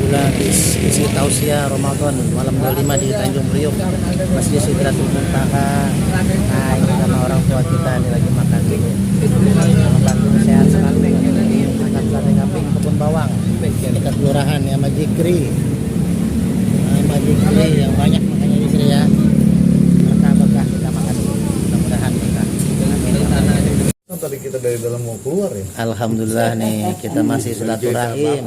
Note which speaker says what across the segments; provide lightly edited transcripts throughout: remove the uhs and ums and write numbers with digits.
Speaker 1: Alhamdulillah isi tausiah Ramadan malam 25 di Tanjung Priok Masjid Sidratul Muntaha. Nah ini sama orang tua kita ini lagi makan dulu. Bantu sehat selalu. Makan sate kambing kebun bawang dekat kelurahan ya Majikri. Majikri yang banyak makanya di sini ya. Berkah kita makan dulu. Mudah-mudahan berkah.
Speaker 2: Tadi kita dari dalam mau keluar ya.
Speaker 1: Alhamdulillah nih kita masih silaturahim.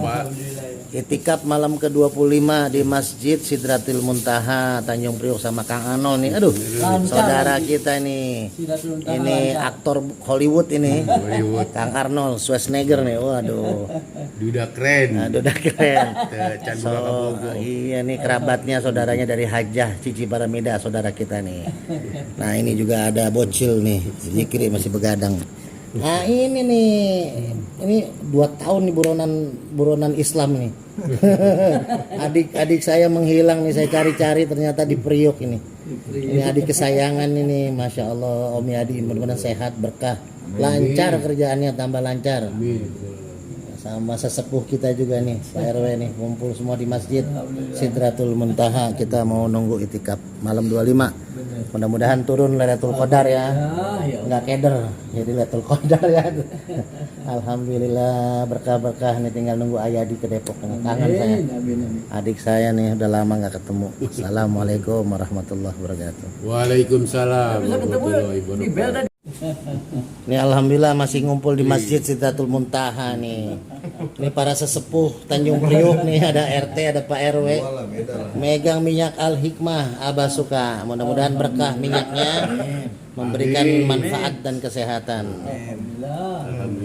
Speaker 1: Itikaf malam ke-25 di Masjid Sidratul Muntaha Tanjung Priok sama Kang Ano nih. Aduh, saudara kita nih. Ini aktor Hollywood ini. Kang Arnold Schwarzenegger nih. Waduh.
Speaker 2: Duda keren.
Speaker 1: Nah, udah keren. Iya nih kerabatnya saudaranya dari Hajah Cici Paramida saudara kita nih. Nah, ini juga ada bocil nih. Zikri masih begadang. Nah ini nih, ini 2 tahun nih buronan Islam nih. Adik saya menghilang nih, saya cari-cari ternyata di Priok ini. Ini adik kesayangan ini, masya Allah Om Yadi, mudah-mudahan sehat berkah, lancar kerjaannya tambah lancar. Sama sesepuh kita juga nih, Pak RW nih, kumpul semua di Masjid Sidratul Muntaha. Kita mau nunggu itikaf malam 25. Mudah-mudahan turun Lailatul Qadar ya. Enggak keder, jadi Lailatul Qadar ya. Alhamdulillah berkah-berkah nih, tinggal nunggu Ayadi ke Depok. Kangen saya. Adik saya nih udah lama nggak ketemu. Assalamualaikum warahmatullahi wabarakatuh.
Speaker 2: Waalaikumsalam warahmatullahi wabarakatuh.
Speaker 1: Ini alhamdulillah masih ngumpul di Masjid Sidratul Muntaha nih. Ini para sesepuh Tanjung Priok nih, ada RT, ada Pak RW. Megang minyak Al Hikmah, Abah suka. Mudah-mudahan berkah minyaknya, memberikan manfaat dan kesehatan.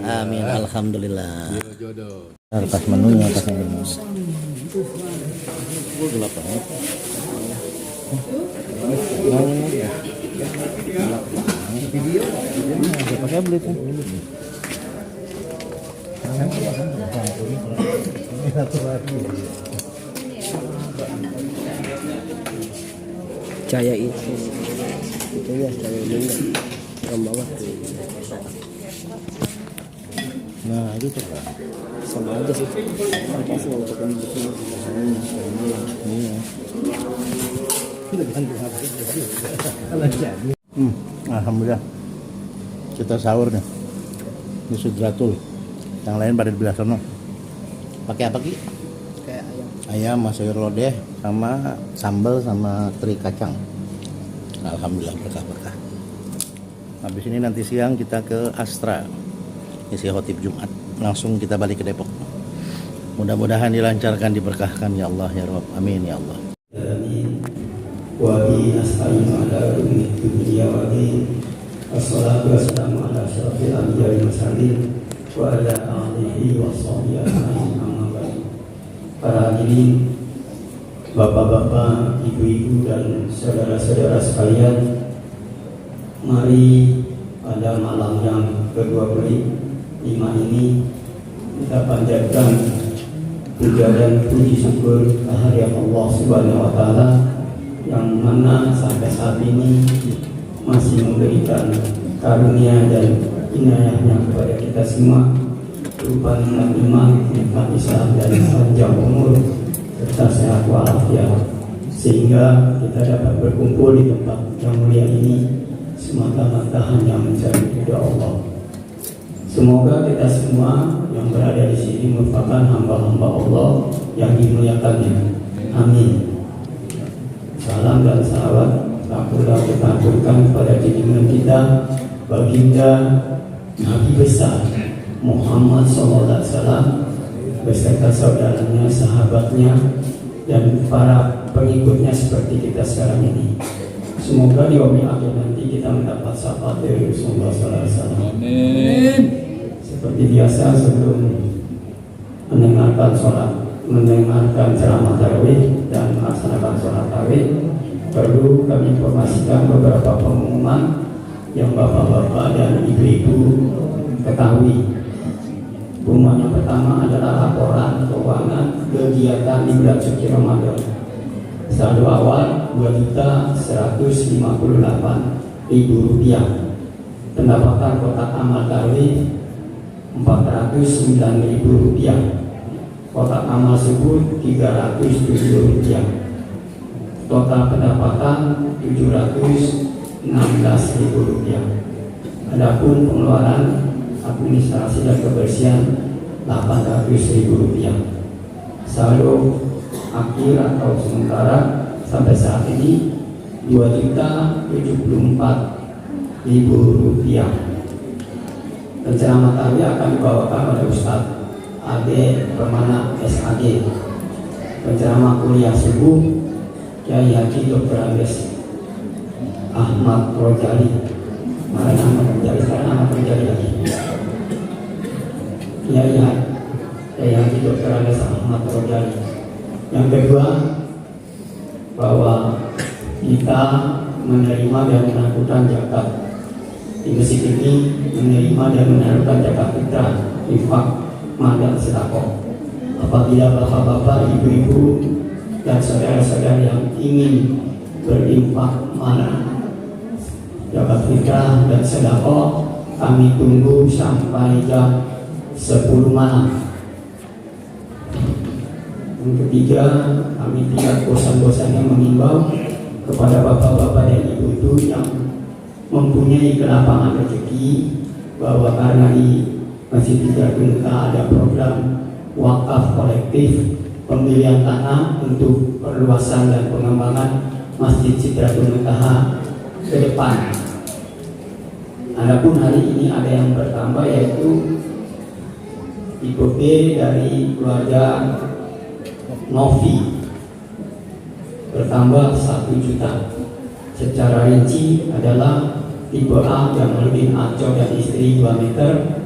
Speaker 1: Amin. Alhamdulillah. Pas menunya pas ini. Pakai beli tuh.
Speaker 3: Caya itu ya caya juga yang bawah tuh.
Speaker 1: Nah itu tuh
Speaker 3: Sama aja sih pasti untuk yang bikin
Speaker 1: iya. Alhamdulillah kita sahur nih di Sidratul. Yang lain pada di belah sono. Pakai apa Ki?
Speaker 3: kayak
Speaker 1: Ayam,
Speaker 3: ayam.
Speaker 1: sayur lodeh, sama sambal sama teri kacang. Alhamdulillah berkah-berkah. Habis ini nanti siang kita ke Astra isi khotib Jumat. Langsung kita balik ke Depok. Mudah-mudahan dilancarkan, diberkahkan ya Allah ya Rabb. Amin ya Allah.
Speaker 4: Wa bi nasta'in ala ummi dunya wa din. Wassalatu wassalamu ala asyrafil anbiya'i wal mursalin wa ala alihi wa sahbihi ajma'in. Amma ba'du. Para hadirin, bapak-bapak, ibu-ibu dan saudara-saudara sekalian, mari pada malam yang ke-25 ini kita panjatkan puja dan puji syukur kehadirat Allah Subhanahu wa taala yang mana sampai saat ini masih memberikan karunia dan inayahnya kepada kita semua berupa nikmat iman, nikmat Islam dan panjang umur serta sehat walafiat, sehingga kita dapat berkumpul di tempat yang mulia ini semata-mata hanya mencari ridha Allah. Semoga kita semua yang berada di sini merupakan hamba-hamba Allah yang dimuliakannya. Amin. Salam dan salawat tak pula kita aturkan kepada junjungan kita, baginda Nabi besar Muhammad SAW beserta saudaranya, sahabatnya, dan para pengikutnya seperti kita sekarang ini. Semoga di yaumil akhir nanti kita mendapat syafaat dari Rasulullah SAW. Amin. Seperti biasa sebelum mendengarkan ceramah tarawih dan melaksanakan sholat tarawih, perlu kami informasikan beberapa pengumuman yang bapak-bapak dan ibu-ibu ketahui. Pengumuman yang pertama adalah laporan keuangan kegiatan di bulan suci Ramadan. Saldo awal Rp2.158.000. Pendapatan kotak amal tarawih Rp409.000. Kotak amal subuh Rp307. Total pendapatan Rp716.000. Adapun pengeluaran administrasi dan kebersihan Rp800.000. Saldo akhir atau sementara sampai saat ini Rp2.074.000. Penceramah tadi akan dibawakan oleh Ustadz Ade Permana SAD. Penceramah kuliah subuh Kiai Haji Dr. Andes Ahmad Rojali. Mana Ahmad Rojali? Sekarang Ahmad Rojali lagi. Kiai Haji Dr. Andes Ahmad Rojali. Yang kedua, bahwa kita menerima dan menangguhkan zakat. Di masjid ini menerima dan menangguhkan zakat fitrah, infak, dan sedekah. Apabila bapak-bapak, ibu-ibu, dan saudara-saudara yang ingin berinfak mana zakat fitrah dan sedekah, kami tunggu sampai jam 10 malam. Yang ketiga, kami tidak bosan-bosannya mengimbau kepada bapak-bapak dan ibu-ibu yang mempunyai kelapangan rezeki bahwa karena di Masjid Hidayatul Muntaha ada program wakaf kolektif pembelian tanah untuk perluasan dan pengembangan Masjid Sidratul Muntaha ke depan. Adapun hari ini ada yang bertambah, yaitu tipe B dari keluarga Novi bertambah 1 juta. Secara rinci adalah tipe A Jamaluddin Aco dan istri 2 meter,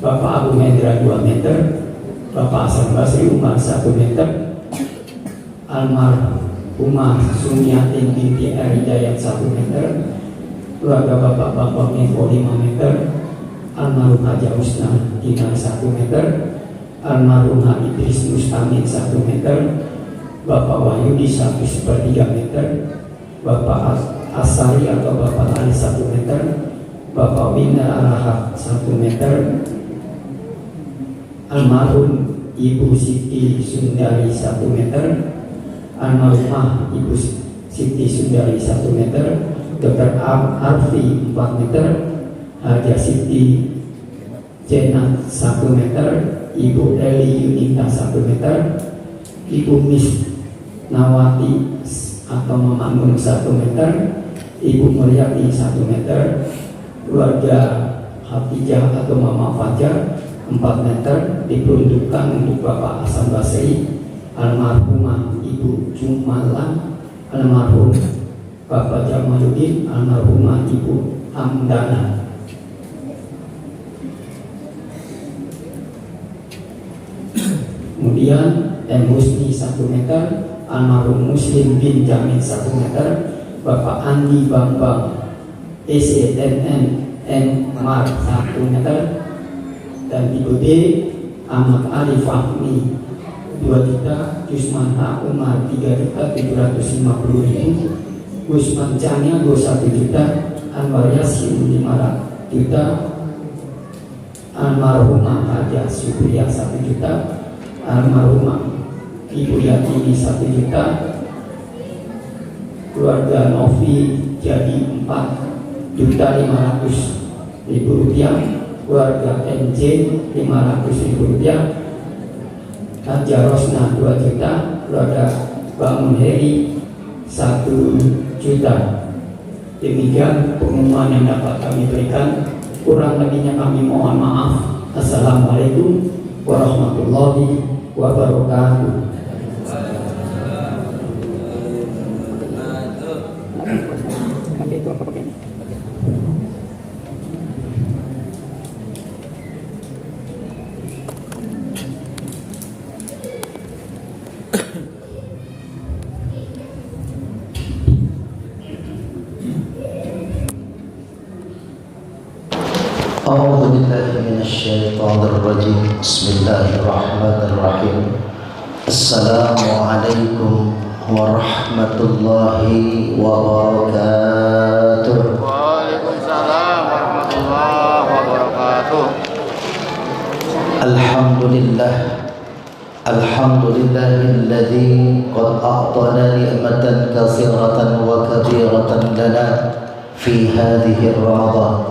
Speaker 4: Bapak Abu Hendra 2 meter, Bapak Hasan Basri Umar 1 meter, almarhumah Sumiatin binti Hidayat 1 meter, keluarga Bapak Bapak Meko 5 meter, almarhum Haja Husna Dinar 1 meter, almarhum Idris Mustamin 1 meter, Bapak Wahyudi 1/3 meter, Bapak Asari atau Bapak Ali 1 meter, Bapak Wina Arahab 1 meter, almarhum Ibu Siti Sundari 1 meter, almarhumah Ibu Siti Sundari 1 meter, Dr. Arfi 4 meter, Haja Siti Jenat 1 meter, Ibu Eli Yunita 1 meter, Ibu Mis Nawati atau Mamangun 1 meter, Ibu Mulyati 1 meter, keluarga Hafijah atau Mama Fajar 4 meter, diperuntukkan untuk Bapak Hasan Basri, almarhumah Ibu Jumalan, almarhum Bapak Jamaluddin, almarhumah Ibu Hamdana. Kemudian M. Husni 1 meter, almarhum Muslim bin Jamil 1 meter, Bapak Andi Bambang SNN Mar 1 meter, dan tipe B Ahmad Ali Fahmi 2 juta, Jusman H. Umar 3.750.000, Gusman Caniago 1 juta, Anwar Yasin 5 juta, almarhumah Haja Supriya 1 juta, almarhumah Ibu Yatini 1 juta, keluarga Novi jadi 4.500.000 rupiah, keluarga NJ 500.000 rupiah, Haja Rosna 2 juta, keluarga Bangun Heri 1 juta. Demikian pengumuman yang dapat kami berikan. Kurang lebihnya kami mohon maaf. Assalamualaikum warahmatullahi wabarakatuh.
Speaker 5: أعوذ بالله من الشيطان الرجيم بسم الله الرحمن الرحيم السلام عليكم ورحمة الله وبركاته.
Speaker 3: Waalaikumsalam warahmatullahi wabarakatuh.
Speaker 5: الحمد لله Alhamdulillahilladzi qad a'tana ni'matan katsiratan wa kabiratan lana fi hadhihi Ramadan.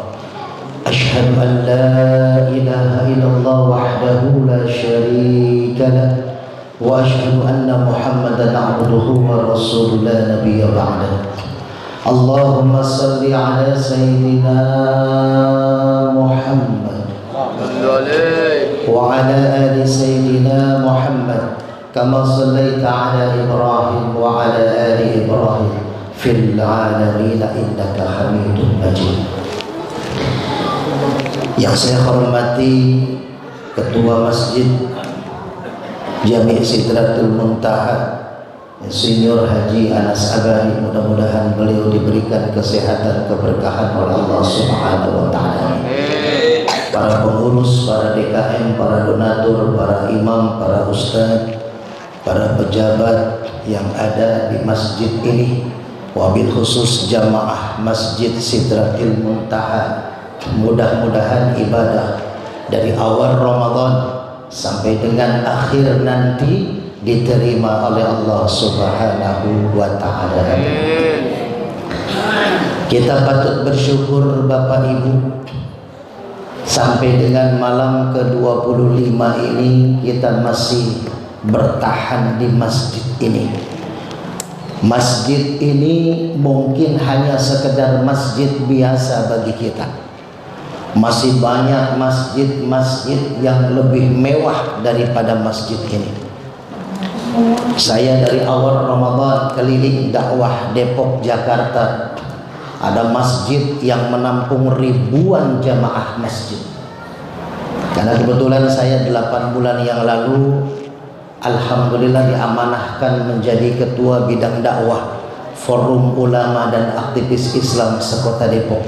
Speaker 5: Ashhadu an la ilaha illallah wahdahu la syarika lah wa ashhadu anna Muhammadan 'abduhu wa rasuluhu la nabiyya ba'dah. Allahumma salli ala sayyidina Muhammad wa ala ali sayyidina Muhammad kama sallaita ala Ibrahim wa ala ali Ibrahim fil alamin innaka Hamidum Majid. Yang saya hormati Ketua Masjid Jami' Sidratul Muntaha Senior Haji Anas Abadi, mudah-mudahan beliau diberikan kesehatan keberkahan oleh Allah Subhanahu wa taala. Para pengurus, para DKM, para donatur, para imam, para ustaz, para pejabat yang ada di masjid ini, wabil khusus jamaah Masjid Sidratul Muntaha, mudah-mudahan ibadah dari awal Ramadan sampai dengan akhir nanti diterima oleh Allah Subhanahu wa taala. Kita patut bersyukur Bapak Ibu, sampai dengan malam ke-25 ini kita masih bertahan di masjid ini. Masjid ini mungkin hanya sekedar masjid biasa bagi kita. Masih banyak masjid-masjid yang lebih mewah daripada masjid ini. Saya dari awal Ramadan keliling dakwah Depok, Jakarta. Ada masjid yang menampung ribuan jamaah masjid. Karena kebetulan saya 8 bulan yang lalu alhamdulillah diamanahkan menjadi ketua bidang dakwah Forum Ulama dan Aktivis Islam sekota Depok.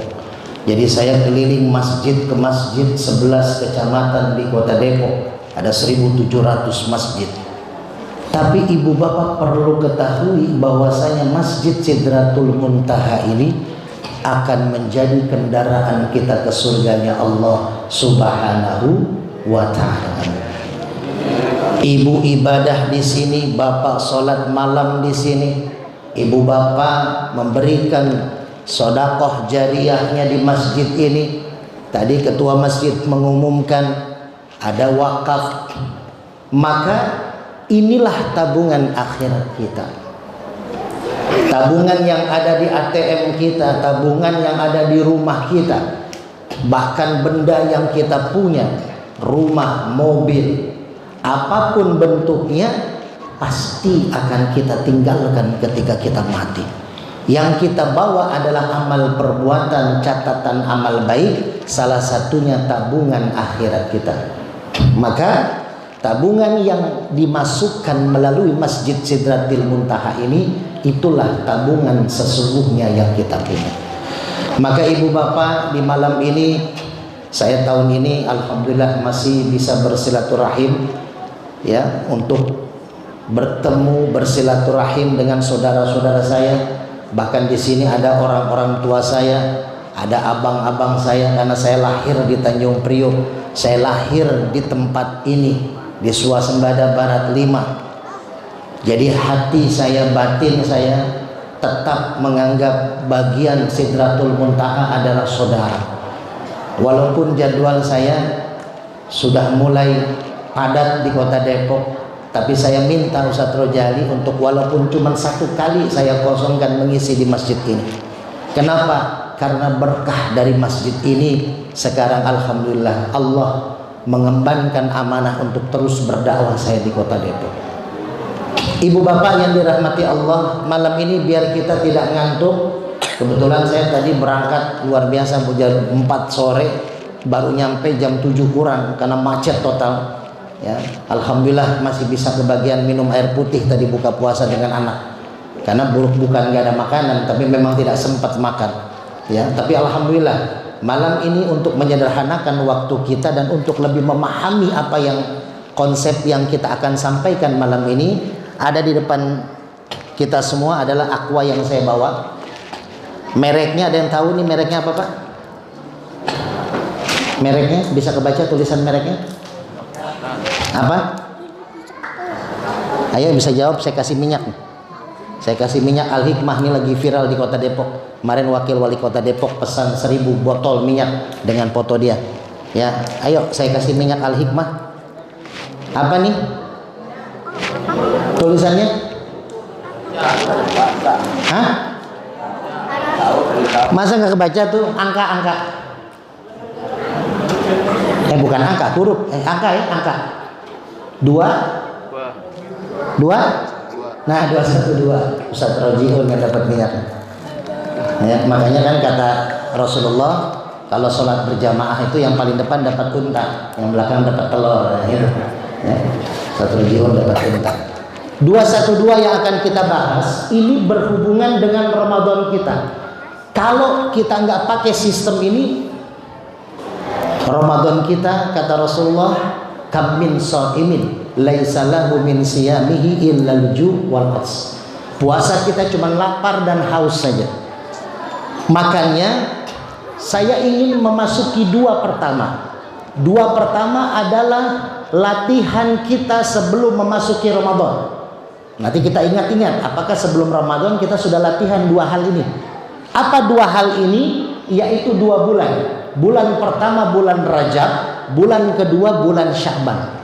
Speaker 5: Jadi saya keliling masjid ke masjid 11 kecamatan di kota Depok. Ada 1.700 masjid. Tapi ibu bapak perlu ketahui bahwasanya Masjid Sidratul Muntaha ini akan menjadi kendaraan kita ke surganya Allah Subhanahu wa taala. Ibu ibadah di sini, bapak sholat malam di sini, ibu bapak memberikan sedekah jariyahnya di masjid ini. Tadi ketua masjid mengumumkan ada wakaf. Maka inilah tabungan akhirat kita. Tabungan yang ada di ATM kita, tabungan yang ada di rumah kita, bahkan benda yang kita punya, rumah, mobil, apapun bentuknya, pasti akan kita tinggalkan ketika kita mati. Yang kita bawa adalah amal perbuatan, catatan amal baik, salah satunya tabungan akhirat kita. Maka tabungan yang dimasukkan melalui Masjid Sidratul Muntaha ini, itulah tabungan sesungguhnya yang kita punya. Maka ibu bapak, di malam ini saya tahun ini alhamdulillah masih bisa bersilaturahim ya, untuk bertemu bersilaturahim dengan saudara-saudara saya. Bahkan di sini ada orang-orang tua saya, ada abang-abang saya, karena saya lahir di Tanjung Priok. Saya lahir di tempat ini, di Swasembada Barat 5. Jadi hati saya, batin saya tetap menganggap bagian Sidratul Muntaha adalah saudara. Walaupun jadwal saya sudah mulai padat di kota Depok, tapi saya minta Ustadz Rojali untuk walaupun cuma 1 kali saya kosongkan mengisi di masjid ini. Kenapa? Karena berkah dari masjid ini sekarang alhamdulillah Allah mengembankan amanah untuk terus berdakwah saya di kota Depok. Ibu bapak yang dirahmati Allah, malam ini biar kita tidak ngantuk. Kebetulan saya tadi berangkat luar biasa jam 4 sore, baru nyampe jam 7 kurang karena macet total. Ya, alhamdulillah masih bisa kebagian minum air putih tadi buka puasa dengan anak. Karena bukan nggak ada makanan, tapi memang tidak sempat makan. Ya, tapi alhamdulillah malam ini untuk menyederhanakan waktu kita dan untuk lebih memahami apa yang konsep yang kita akan sampaikan malam ini, ada di depan kita semua adalah aqua yang saya bawa. Mereknya ada yang tahu nih mereknya apa Pak? Mereknya bisa kebaca tulisan mereknya? Apa? Ayo bisa jawab, saya kasih minyak. Saya kasih minyak Al-Hikmah, ini lagi viral di kota Depok. Kemarin wakil wali kota Depok pesan 1000 botol minyak dengan foto dia. Ya, ayo saya kasih minyak Al-Hikmah. Apa nih? Tulisannya? Hah? Masa nggak kebaca tuh angka-angka? Bukan angka, huruf. Angka ya, angka. 2. Nah, 212. Ustaz Rojiun yang dapat minyak. Ya, makanya kan kata Rasulullah, kalau sholat berjamaah itu yang paling depan dapat unta, yang belakang dapat telur. Ya, Ustaz Rojiun dapat unta. 212 yang akan kita bahas ini berhubungan dengan Ramadan kita. Kalau kita nggak pakai sistem ini, Ramadan kita, kata Rasulullah, kam min shaimin laisa lahu min siyamihi illal ju' wal 'aths. Puasa kita cuma lapar dan haus saja. Makanya saya ingin memasuki dua pertama. Dua pertama adalah latihan kita sebelum memasuki Ramadan. Nanti kita ingat-ingat apakah sebelum Ramadan kita sudah latihan dua hal ini. Apa dua hal ini? Yaitu 2 bulan. Bulan pertama bulan Rajab, bulan kedua bulan Sya'ban.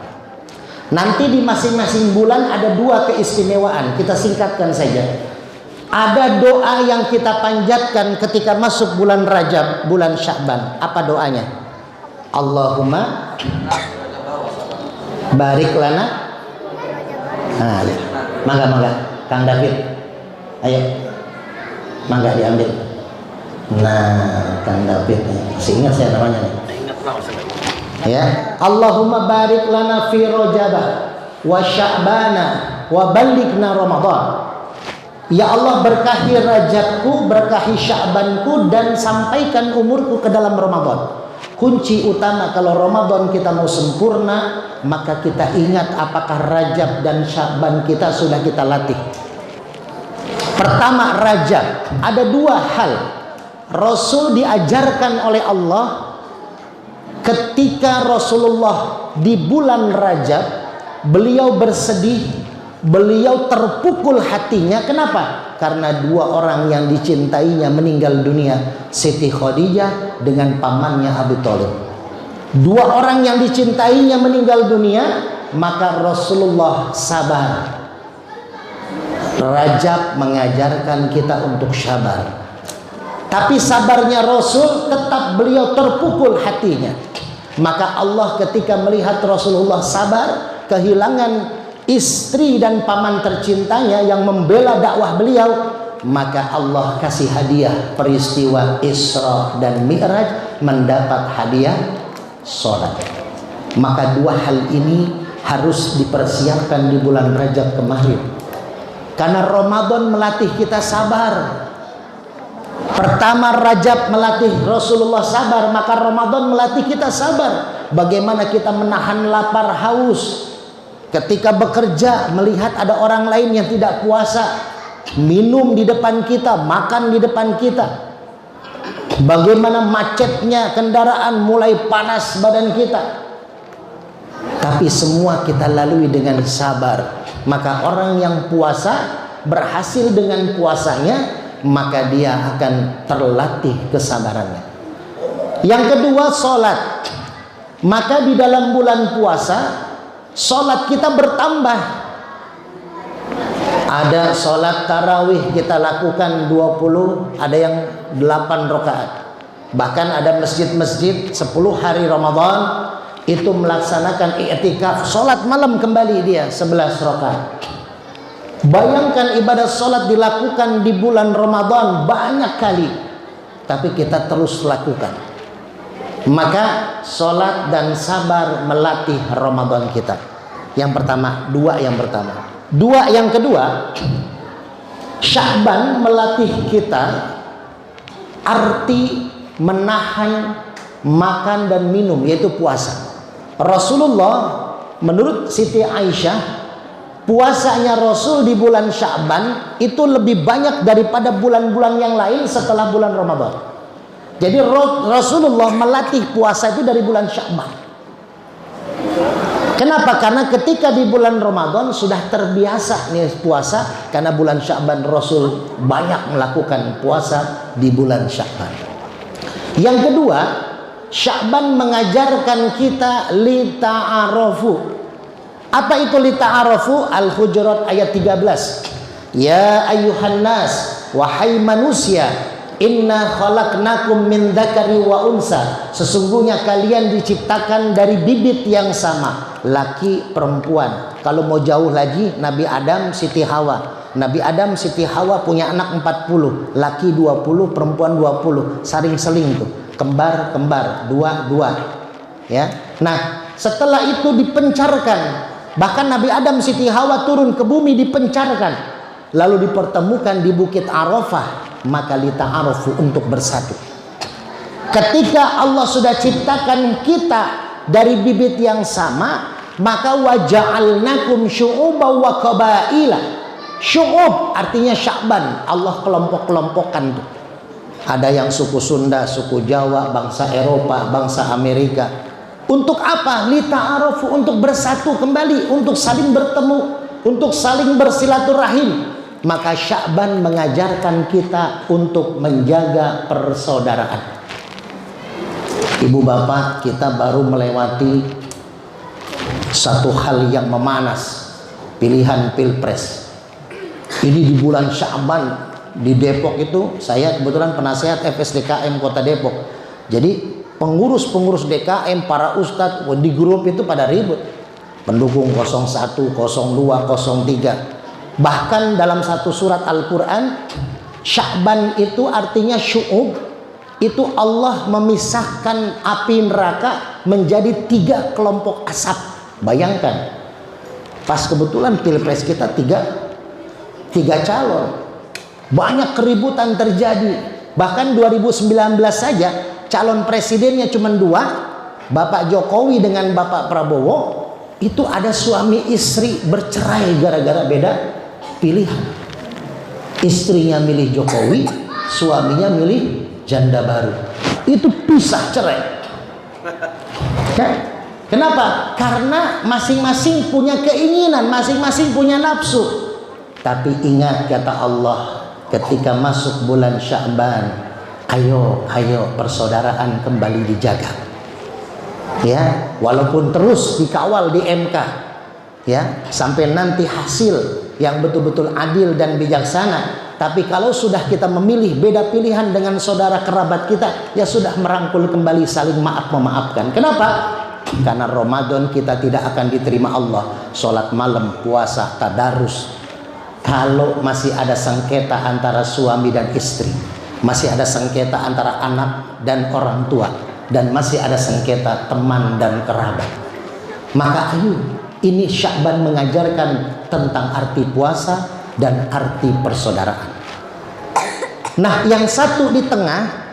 Speaker 5: Nanti di masing-masing bulan ada 2 keistimewaan. Kita singkatkan saja. Ada doa yang kita panjatkan ketika masuk bulan Rajab, bulan Sya'ban. Apa doanya? Allahumma barik lana. Nah, mangga Kang David. Ayo. Mangga diambil. Nah, Kang David nih. Masih ingat saya namanya nih. Ya, Allahumma barik lana fi Rajaba wa Sya'bana wa ballighna Ramadan. Ya Allah, berkahi Rajabku, berkahi Sya'banku, dan sampaikan umurku ke dalam Ramadan. Kunci utama kalau Ramadan kita mau sempurna, maka kita ingat apakah Rajab dan Sya'ban kita sudah kita latih. Pertama, Rajab. Ada 2 hal Rasul diajarkan oleh Allah ketika Rasulullah di bulan Rajab, beliau bersedih, beliau terpukul hatinya. Kenapa? Karena 2 orang yang dicintainya meninggal dunia, Siti Khadijah dengan pamannya Abu Thalib. 2 orang yang dicintainya meninggal dunia, maka Rasulullah sabar. Rajab mengajarkan kita untuk sabar. Tapi sabarnya Rasul tetap beliau terpukul hatinya. Maka Allah ketika melihat Rasulullah sabar, kehilangan istri dan paman tercintanya yang membela dakwah beliau, maka Allah kasih hadiah peristiwa Isra dan Mi'raj, mendapat hadiah sholat. Maka 2 hal ini harus dipersiapkan di bulan Rajab kemarin, karena Ramadan melatih kita sabar. Pertama, Rajab melatih Rasulullah sabar, maka Ramadan melatih kita sabar. Bagaimana kita menahan lapar haus ketika bekerja, melihat ada orang lain yang tidak puasa, minum di depan kita, makan di depan kita. Bagaimana macetnya kendaraan, mulai panas badan kita. Tapi semua kita lalui dengan sabar. Maka orang yang puasa berhasil dengan puasanya, maka dia akan terlatih kesabarannya. Yang kedua, sholat. Maka di dalam bulan puasa, sholat kita bertambah. Ada sholat tarawih kita lakukan 20, ada yang 8 rakaat. Bahkan ada masjid-masjid 10 hari Ramadan itu melaksanakan i'tikaf, sholat malam kembali dia 11 rakaat. Bayangkan ibadah sholat dilakukan di bulan Ramadan banyak kali, tapi kita terus lakukan. Maka sholat dan sabar melatih Ramadan kita. Yang pertama, 2 yang pertama. 2 yang kedua, Sya'ban melatih kita arti menahan makan dan minum, yaitu puasa. Rasulullah menurut Siti Aisyah, puasanya Rasul di bulan Sya'ban itu lebih banyak daripada bulan-bulan yang lain setelah bulan Ramadan. Jadi Rasulullah melatih puasa itu dari bulan Sya'ban. Kenapa? Karena ketika di bulan Ramadan sudah terbiasa nih puasa, karena bulan Sya'ban Rasul banyak melakukan puasa di bulan Sya'ban. Yang kedua, Sya'ban mengajarkan kita li ta'arufu. Apa itu li ta'arufu? Al-Hujurat ayat 13. Ya ayyuhan nas, wahai manusia, inna khalaqnakum min dzakari wa unsa. Sesungguhnya kalian diciptakan dari bibit yang sama, laki perempuan. Kalau mau jauh lagi, Nabi Adam Siti Hawa. Nabi Adam Siti Hawa punya anak 40, laki 20, perempuan 20, saling-seling tuh, kembar-kembar, dua-dua. Ya. Nah, setelah itu dipencarkan. Bahkan Nabi Adam Siti Hawa turun ke bumi dipencarkan. Lalu dipertemukan di Bukit Arafah, maka lita'arufu untuk bersatu. Ketika Allah sudah ciptakan kita dari bibit yang sama, maka waja'alnakum syu'uban wa qabaila. Syu'ub artinya Sya'ban, Allah kelompok-kelompokkan tuh. Ada yang suku Sunda, suku Jawa, bangsa Eropa, bangsa Amerika. Untuk apa? Lita'arufu, untuk bersatu kembali, untuk saling bertemu, untuk saling bersilaturahim. Maka Sya'ban mengajarkan kita untuk menjaga persaudaraan. Ibu bapak, kita baru melewati satu hal yang memanas, pilihan pilpres. Ini di bulan Sya'ban di Depok itu, saya kebetulan penasehat FSDKM Kota Depok. Jadi pengurus-pengurus DKM, para ustadz di grup itu pada ribut. Pendukung 01, 02, 03. Bahkan dalam satu surat Al-Quran, Sya'ban itu artinya syu'ub. Itu Allah memisahkan api neraka menjadi 3 kelompok asap. Bayangkan, pas kebetulan pilpres kita tiga calon, banyak keributan terjadi. Bahkan 2019 saja calon presidennya cuma 2, Bapak Jokowi dengan Bapak Prabowo. Itu ada suami istri bercerai gara-gara beda pilihan. Istrinya milih Jokowi, suaminya milih janda baru. Itu pisah, cerai. Kenapa? Karena masing-masing punya keinginan, masing-masing punya nafsu. Tapi ingat kata Allah, ketika masuk bulan Sya'ban, ayo persaudaraan kembali dijaga. Ya, walaupun terus dikawal di MK, ya, sampai nanti hasil yang betul-betul adil dan bijaksana. Tapi kalau sudah kita memilih beda pilihan dengan saudara kerabat kita, ya sudah merangkul kembali, saling maaf memaafkan. Kenapa? Karena Ramadan kita tidak akan diterima Allah. Sholat malam, puasa, tadarus. Kalau masih ada sengketa antara suami dan istri, masih ada sengketa antara anak dan orang tua, dan masih ada sengketa teman dan kerabat, maka ayo, ini Sya'ban mengajarkan tentang arti puasa dan arti persaudaraan. Nah, yang satu di tengah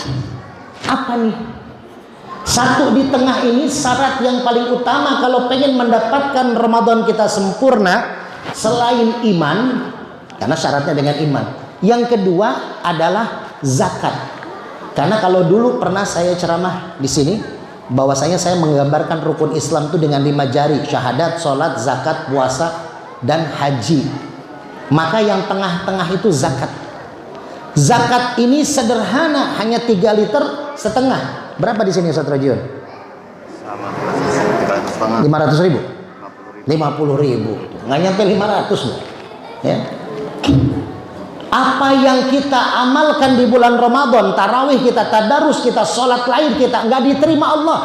Speaker 5: apa nih? Satu di tengah ini syarat yang paling utama kalau pengen mendapatkan Ramadan kita sempurna, selain iman, karena syaratnya dengan iman. Yang kedua adalah zakat. Karena kalau dulu pernah saya ceramah di sini, bahwasanya saya menggambarkan rukun Islam itu dengan 5 jari, syahadat, sholat, zakat, puasa, dan haji. Maka yang tengah-tengah itu zakat. Zakat ini sederhana, hanya 3,5 liter. Berapa di sini Ustaz Rajiun?
Speaker 2: Sama 500
Speaker 5: 500.000? 50.000. Nggak nyampe 500 loh. Ya. Apa yang kita amalkan di bulan Ramadan, tarawih kita, tadarus kita, sholat lain kita, nggak diterima Allah.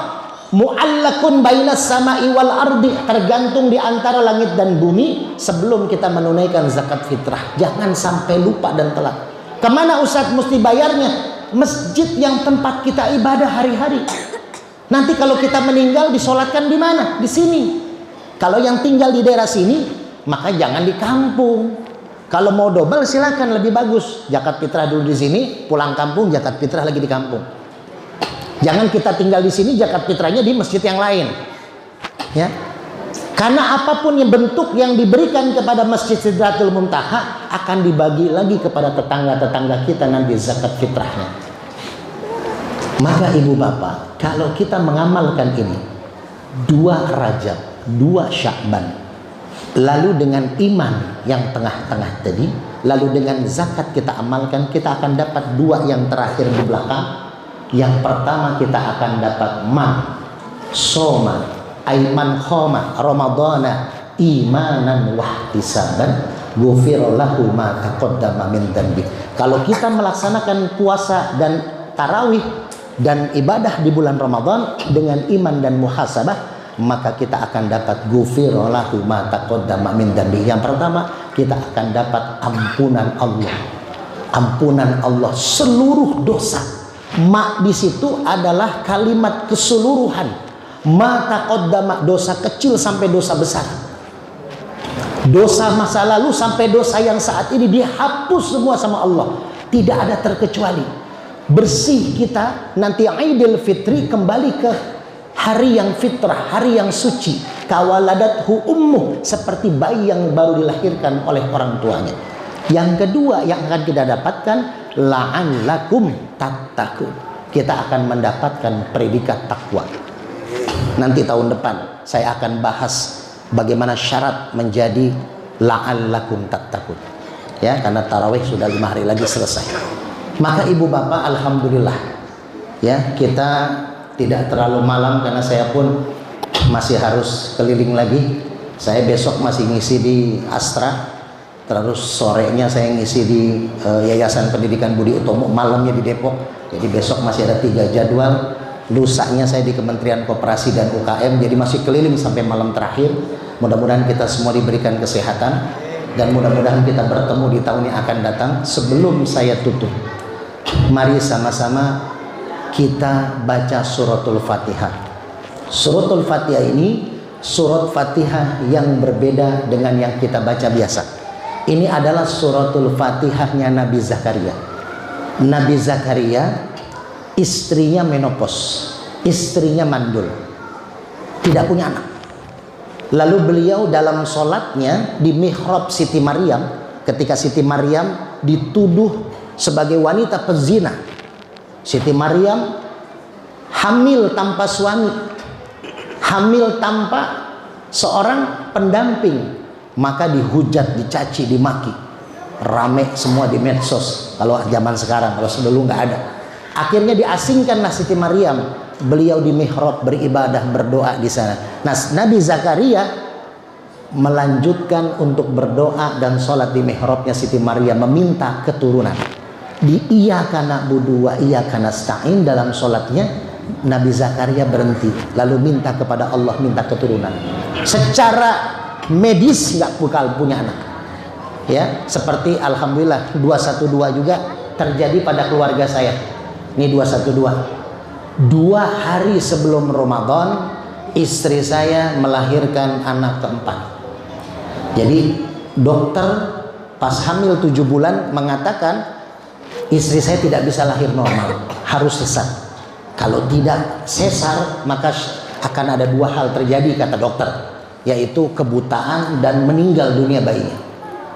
Speaker 5: Mu'allakun bainas sama'i wal ardi, tergantung di antara langit dan bumi sebelum kita menunaikan zakat fitrah. Jangan sampai lupa dan telat. Kemana Ustadz mesti bayarnya? Masjid yang tempat kita ibadah hari-hari. Nanti kalau kita meninggal disolatkan di mana? Di sini. Kalau yang tinggal di daerah sini, maka jangan di kampung. Kalau mau double silakan, lebih bagus. Zakat fitrah dulu di sini, pulang kampung zakat fitrah lagi di kampung. Jangan kita tinggal di sini, zakat fitrahnya di masjid yang lain. Ya. Karena apapun yang bentuk yang diberikan kepada Masjid Sidratul Muntaha akan dibagi lagi kepada tetangga-tetangga kita nanti zakat fitrahnya. Maka ibu bapak, kalau kita mengamalkan ini 2 Rajab 2 Sya'ban, lalu dengan iman yang tengah-tengah tadi, lalu dengan zakat kita amalkan, kita akan dapat 2 yang terakhir di belakang. Yang pertama kita akan dapat man soma aiman khoma ramadhana imanan wahtisaban ghufira lahu ma taqaddama min dhanbi. Kalau kita melaksanakan puasa dan tarawih dan ibadah di bulan Ramadan dengan iman dan muhasabah, maka kita akan dapat ghufira lahu ma taqaddama min dhanbi. Yang pertama, kita akan dapat ampunan Allah. Ampunan Allah seluruh dosa. Ma di situ adalah kalimat keseluruhan. Ma taqaddama, dosa kecil sampai dosa besar. Dosa masa lalu sampai dosa yang saat ini dihapus semua sama Allah. Tidak ada terkecuali. Bersih kita nanti Idul Fitri kembali ke hari yang fitrah, hari yang suci. Kawaladathu ummuh, seperti bayi yang baru dilahirkan oleh orang tuanya. Yang kedua yang akan kita dapatkan, la'allakum tattaqun. Kita akan mendapatkan predikat takwa. Nanti tahun depan saya akan bahas bagaimana syarat menjadi la'allakum tattaqun. Ya, karena tarawih sudah 5 hari lagi selesai. Maka ibu bapak, alhamdulillah, ya, kita tidak terlalu malam karena saya pun masih harus keliling lagi. Saya besok masih ngisi di Astra, terus sorenya saya ngisi di Yayasan Pendidikan Budi Utomo, malamnya di Depok. Jadi besok masih ada 3 jadwal. Lusanya saya di Kementerian Koperasi dan UKM, jadi masih keliling sampai malam terakhir. Mudah-mudahan kita semua diberikan kesehatan dan mudah-mudahan kita bertemu di tahun yang akan datang. Sebelum saya tutup, mari sama-sama kita baca suratul Fatihah. Suratul Fatihah ini surat Fatihah yang berbeda dengan yang kita baca biasa. Ini adalah suratul Fatihahnya Nabi Zakaria. Nabi Zakaria istrinya menopause, istrinya mandul, tidak punya anak. Lalu beliau dalam sholatnya di mihrab Siti Maryam, ketika Siti Maryam dituduh sebagai wanita pezina. Siti Maryam hamil tanpa suami, hamil tanpa seorang pendamping, maka dihujat, dicaci, dimaki. Rame semua di medsos kalau zaman sekarang, kalau dulu nggak ada. Akhirnya diasingkanlah Siti Maryam. Beliau di mihrab beribadah, berdoa di sana. Nah, Nabi Zakaria melanjutkan untuk berdoa dan sholat di mihrabnya Siti Maryam, meminta keturunan. Di iyyaka na'budu wa iyyaka nasta'in, dalam sholatnya Nabi Zakaria berhenti lalu minta kepada Allah, minta keturunan. Secara medis nggak bakal punya anak, ya, seperti alhamdulillah 212 juga terjadi pada keluarga saya. Ini 212. 2 hari sebelum Ramadan istri saya melahirkan anak keempat. Jadi dokter pas hamil 7 bulan mengatakan istri saya tidak bisa lahir normal, harus sesar. Kalau tidak sesar maka akan ada 2 hal terjadi kata dokter, yaitu kebutaan dan meninggal dunia bayinya.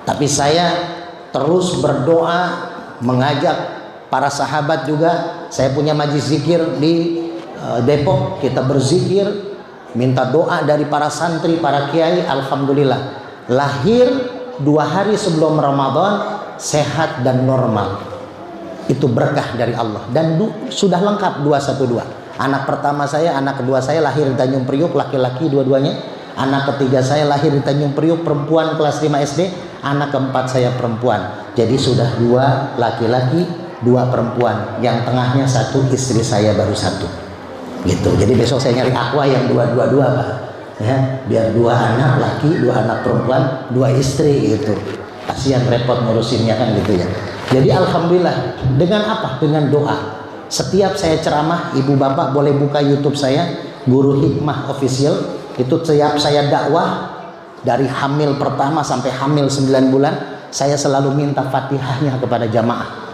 Speaker 5: Tapi saya terus berdoa, mengajak para sahabat juga. Saya punya majlis zikir di Depok, kita berzikir, minta doa dari para santri, para kiai. Alhamdulillah lahir 2 hari sebelum Ramadan, sehat dan normal. Itu berkah dari Allah. Dan sudah lengkap 212. Anak pertama saya, anak kedua saya lahir di Tanjung Priuk, laki-laki dua-duanya. Anak ketiga saya lahir di Tanjung Priuk, perempuan, kelas 5 SD. Anak keempat saya perempuan. Jadi sudah 2 laki-laki, 2 perempuan. Yang tengahnya 1, istri saya baru 1. Gitu. Jadi besok saya nyari aqua yang 222 Pak. Ya, biar 2 anak laki, 2 anak perempuan, 2 istri gitu. Kasihan repot ngurusinnya kan gitu ya. Jadi alhamdulillah, dengan apa? Dengan doa. Setiap saya ceramah, ibu bapak boleh buka YouTube saya, Guru Hikmah Official. Itu setiap saya dakwah dari hamil pertama sampai hamil 9 bulan, saya selalu minta Fatihahnya kepada jamaah.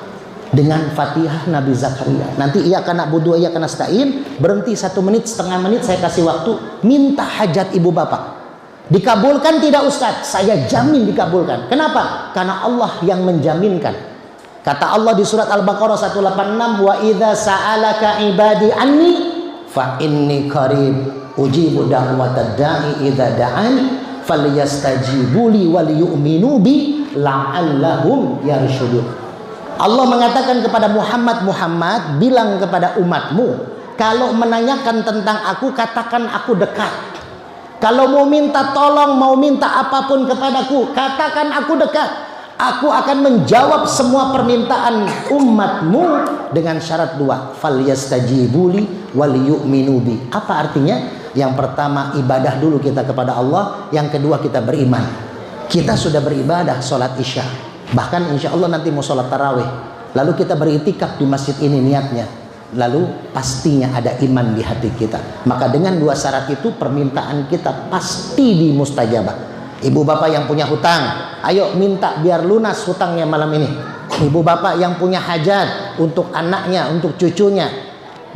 Speaker 5: Dengan Fatihah Nabi Zakaria. Nanti iyyaka na'budu wa iyyaka nasta'in, berhenti 1 menit, setengah menit saya kasih waktu, minta hajat ibu bapak. Dikabulkan tidak Ustadz? Saya jamin dikabulkan. Kenapa? Karena Allah yang menjaminkan. Kata Allah di surat Al-Baqarah 186, wa idza sa'alaka ibadi anni fa inni qarib ujibu da'watad da'i idza da'an falyastajibu li wal yu'minu bi la'allahum yarshudun. Allah mengatakan kepada Muhammad, Muhammad bilang kepada umatmu, kalau menanyakan tentang aku, katakan aku dekat. Kalau mau minta tolong, mau minta apapun kepadaku, katakan aku dekat. Aku akan menjawab semua permintaan umatmu dengan syarat dua. Falyastajibuli wal yu'minu bi. Apa artinya? Yang pertama, ibadah dulu kita kepada Allah. Yang kedua, kita beriman. Kita sudah beribadah sholat isya. Bahkan insya Allah nanti mau sholat tarawih. Lalu kita beritikaf di masjid ini niatnya. Lalu pastinya ada iman di hati kita. Maka dengan dua syarat itu permintaan kita pasti dimustajabah. Ibu bapak yang punya hutang, ayo minta biar lunas hutangnya malam ini. Ibu bapak yang punya hajat untuk anaknya, untuk cucunya,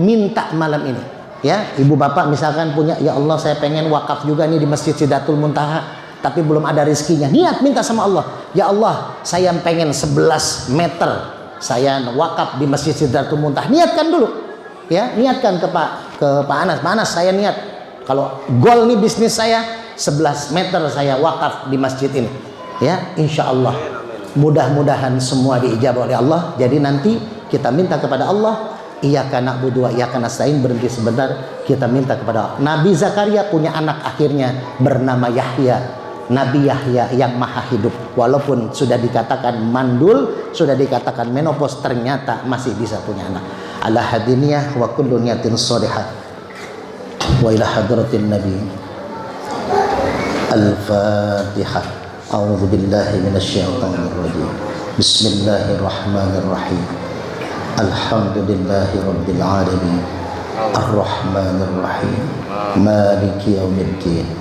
Speaker 5: minta malam ini. Ya, ibu bapak misalkan punya, ya Allah saya pengen wakaf juga nih di Masjid Sidratul Muntaha, tapi belum ada rezekinya. Niat minta sama Allah, ya Allah saya pengen 11 meter saya wakaf di Masjid Sidratul Muntaha. Niatkan dulu, ya, niatkan ke Pak Anas. Pak Anas, saya niat kalau goal nih bisnis saya 11 meter saya wakaf di masjid ini, ya, insya Allah mudah-mudahan semua diijabah oleh Allah. Jadi nanti kita minta kepada Allah, iyyaka na'budu wa iyyaka nasta'in, berhenti sebentar, kita minta kepada Allah. Nabi Zakaria punya anak akhirnya bernama Yahya, Nabi Yahya yang maha hidup. Walaupun sudah dikatakan mandul, sudah dikatakan menopause, ternyata masih bisa punya anak. Ala hadiniyah wa kullu niyatin sholihah wa ila hadratin nabi. Al-Fatihah. A'udzu billahi minasyaitonir rajim. Bismillahirrahmanirrahim. Alhamdulillahi rabbil alamin. Arrahmanir rahim. Maliki yaumiddin.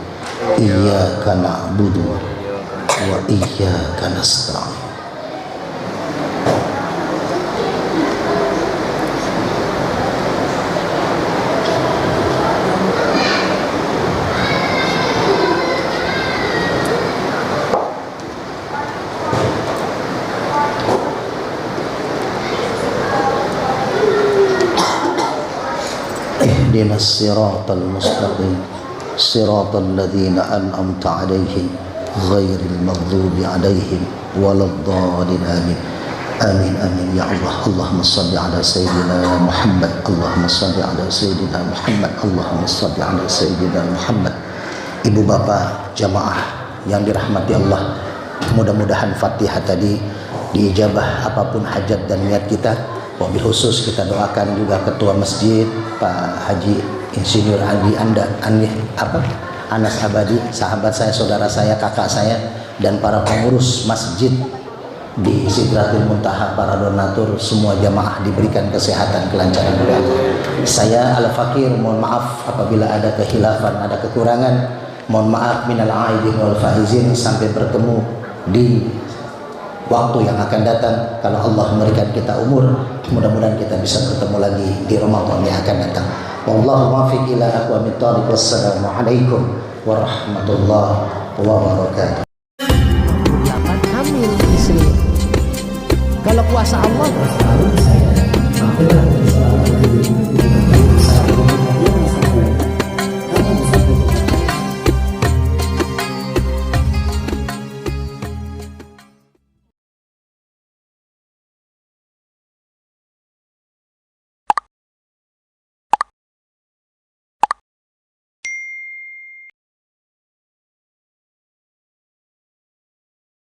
Speaker 5: Iyyaka na'budu wa iyyaka nasta'in. اهدنا الصراط المستقيم صراط الذين أنعمت عليهم غير المغضوب عليهم ولا الضالين آمين آمين آمين يا الله. اللهم صل على سيدنا محمد. اللهم صل على سيدنا محمد. اللهم صل على سيدنا محمد. Ibu bapak jamaah yang dirahmati Allah, mudah-mudahan Fatihah tadi diijabah apapun hajat dan niat kita. Wabil khusus kita doakan juga ketua masjid Pak Haji Insinyur Anas Abadi, sahabat saya, saudara saya, kakak saya, dan para pengurus masjid di Sidratul Muntaha, para donatur, semua jamaah diberikan kesehatan, kelancaran doa. Saya Al-Fakir mohon maaf apabila ada kehilafan, ada kekurangan. Mohon maaf minal aidin wal faizin. Sampai bertemu di waktu yang akan datang. Kalau Allah memberikan kita umur, mudah-mudahan kita bisa bertemu lagi di Ramadan yang akan datang. Wallahu muwaffiq ila aqwamit thoriq. Wassalamualaikum warahmatullahi wabarakatuh.
Speaker 1: Hamil istri. Kalau kuasa Allah